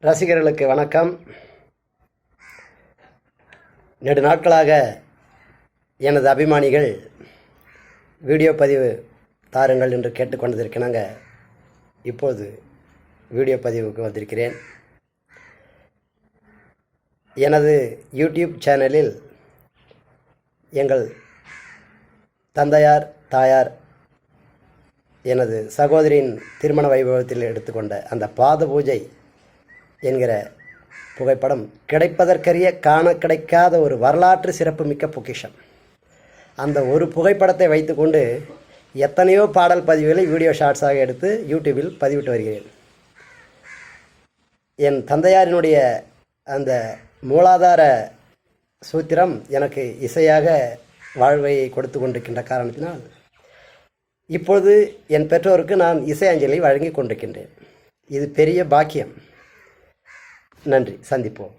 ரசிகர்களுக்கு வணக்கம். நெடு நாட்களாக எனது அபிமானிகள் வீடியோ பதிவு தாருங்கள் என்று கேட்டுக்கொண்டதற்கிணங்க இப்போது வீடியோ பதிவுக்கு வந்திருக்கிறேன். எனது யூடியூப் சேனலில் எங்கள் தந்தையார் தாயார் எனது சகோதரியின் திருமண வைபவத்தில் எடுத்துக்கொண்ட அந்த பாத பூஜை என்கிற புகைப்படம் கிடைப்பதற்கரிய காண கிடைக்காத ஒரு வரலாற்று சிறப்புமிக்க பொக்கிஷம். அந்த ஒரு புகைப்படத்தை வைத்துக்கொண்டு எத்தனையோ பாடல் பதிவுகளை வீடியோ ஷார்ட்ஸாக எடுத்து யூடியூபில் பதிவிட்டு வருகிறேன். என் தந்தையாரினுடைய அந்த மூலாதார சூத்திரம் எனக்கு இசையாக வாழ்வை கொடுத்து கொண்டிருக்கின்ற காரணத்தினால் இப்பொழுது என் பெற்றோருக்கு நான் இசை அஞ்சலி வழங்கி கொண்டிருக்கின்றேன். இது பெரிய பாக்கியம். நன்றி. சந்திப்போம்.